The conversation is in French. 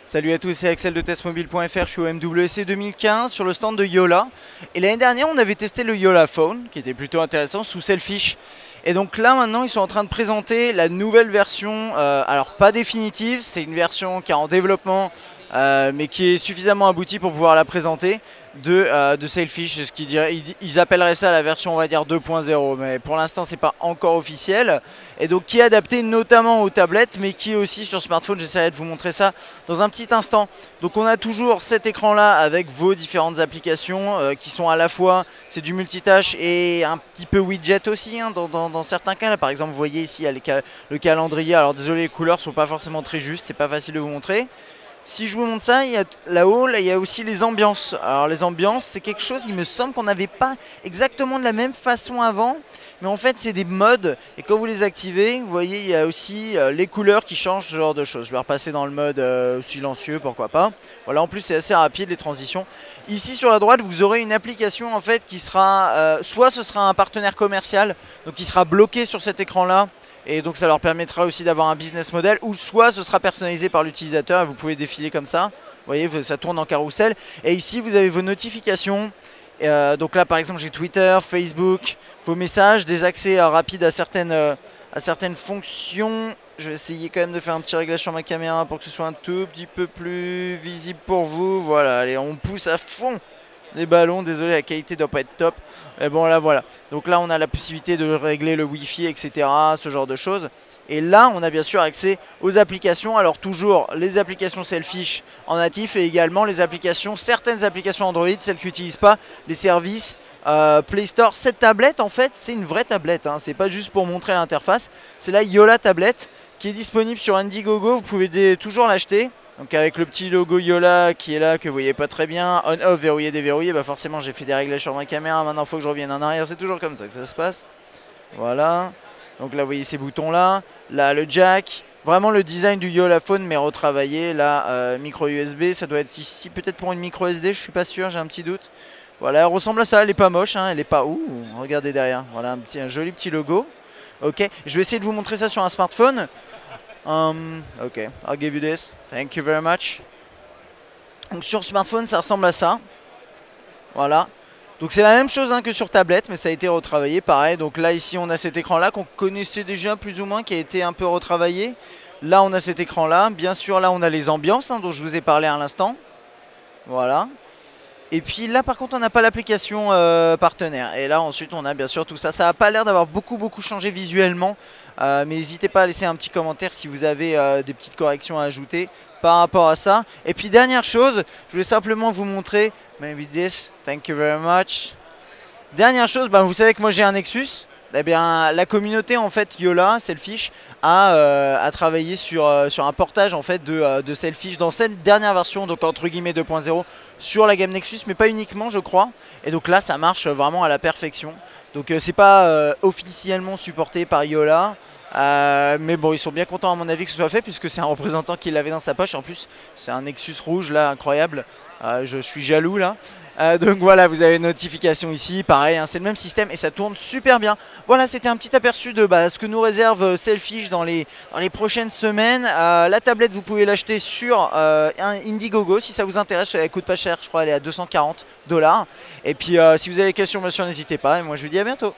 Salut à tous, c'est Axel de testmobile.fr, je suis au MWC 2015 sur le stand de Yola. Et l'année dernière, on avait testé le Yola Phone, qui était plutôt intéressant, sous Selfish. Et donc là, maintenant, ils sont en train de présenter la nouvelle version, alors pas définitive, c'est une version qui est en développement, mais qui est suffisamment aboutie pour pouvoir la présenter, de Sailfish, ce qu'ils diraient, ils appelleraient ça la version on va dire 2.0, mais pour l'instant c'est pas encore officiel, et donc qui est adapté notamment aux tablettes, mais qui est aussi sur smartphone. J'essaierai de vous montrer ça dans un petit instant. Donc on a toujours cet écran là avec vos différentes applications qui sont à la fois, c'est du multitâche et un petit peu widget aussi, hein, dans certains cas. Là par exemple vous voyez ici il y a le calendrier, alors désolé les couleurs sont pas forcément très justes, c'est pas facile de vous montrer. Si je vous montre ça, là-haut, il y a aussi les ambiances. Alors les ambiances, c'est quelque chose, il me semble qu'on n'avait pas exactement de la même façon avant. Mais en fait, c'est des modes. Et quand vous les activez, vous voyez, il y a aussi les couleurs qui changent, ce genre de choses. Je vais repasser dans le mode silencieux, pourquoi pas. Voilà, en plus, c'est assez rapide, les transitions. Ici, sur la droite, vous aurez une application, en fait, qui sera... soit ce sera un partenaire commercial, donc qui sera bloqué sur cet écran-là. Et donc ça leur permettra aussi d'avoir un business model, ou soit ce sera personnalisé par l'utilisateur et vous pouvez défiler comme ça. Vous voyez, ça tourne en carrousel. Et ici, vous avez vos notifications. Donc là, par exemple, j'ai Twitter, Facebook, vos messages, des accès rapides à certaines fonctions. Je vais essayer quand même de faire un petit réglage sur ma caméra pour que ce soit un tout petit peu plus visible pour vous. Voilà, allez, on pousse à fond les ballons, désolé la qualité doit pas être top, mais bon là voilà, donc là on a la possibilité de régler le wifi etc, ce genre de choses. Et là on a bien sûr accès aux applications, alors toujours les applications Selfish en natif et également les applications, certaines applications Android, celles qui n'utilisent pas les services Play Store. Cette tablette en fait c'est une vraie tablette, hein. C'est pas juste pour montrer l'interface, c'est la Yola tablette qui est disponible sur Indiegogo, vous pouvez toujours l'acheter. Donc avec le petit logo Yola qui est là, que vous voyez pas très bien, on-off, verrouillé, déverrouillé, bah forcément j'ai fait des réglages sur ma caméra, maintenant il faut que je revienne en arrière, c'est toujours comme ça que ça se passe. Voilà, donc là vous voyez ces boutons là, le jack, vraiment le design du Yola Phone mais retravaillé, là micro USB, ça doit être ici peut-être pour une micro SD, je suis pas sûr, j'ai un petit doute. Voilà, elle ressemble à ça, elle est pas moche, hein, elle est pas... Ouh, regardez derrière, voilà un joli petit logo. Ok, je vais essayer de vous montrer ça sur un smartphone. Ok, I'll give you this. Thank you very much. Donc sur smartphone, ça ressemble à ça. Voilà. Donc c'est la même chose hein, que sur tablette, mais ça a été retravaillé. Pareil, donc là ici on a cet écran-là qu'on connaissait déjà plus ou moins, qui a été un peu retravaillé. Là on a cet écran-là. Bien sûr, là on a les ambiances hein, dont je vous ai parlé à l'instant. Voilà. Et puis là par contre on n'a pas l'application partenaire. Et là ensuite on a bien sûr tout ça. Ça n'a pas l'air d'avoir beaucoup changé visuellement. Mais n'hésitez pas à laisser un petit commentaire si vous avez des petites corrections à ajouter par rapport à ça. Et puis dernière chose, je voulais simplement vous montrer. Maybe this, thank you very much. Dernière chose, vous savez que moi j'ai un Nexus. Eh bien, la communauté en fait Yola, Selfish, a travaillé sur un portage en fait de Selfish dans cette dernière version, donc entre guillemets 2.0, sur la gamme Nexus, mais pas uniquement je crois. Et donc là ça marche vraiment à la perfection. Donc c'est pas officiellement supporté par Yola. Mais bon, ils sont bien contents à mon avis que ce soit fait, puisque c'est un représentant qui l'avait dans sa poche. En plus c'est un Nexus rouge là, incroyable. Je suis jaloux là. Donc voilà, vous avez une notification ici, pareil, hein, c'est le même système et ça tourne super bien. Voilà, c'était un petit aperçu de ce que nous réserve Selfish dans les prochaines semaines. La tablette, vous pouvez l'acheter sur Indiegogo si ça vous intéresse, elle coûte pas cher, je crois elle est à $240. Et puis si vous avez des questions, bien sûr, n'hésitez pas et moi je vous dis à bientôt.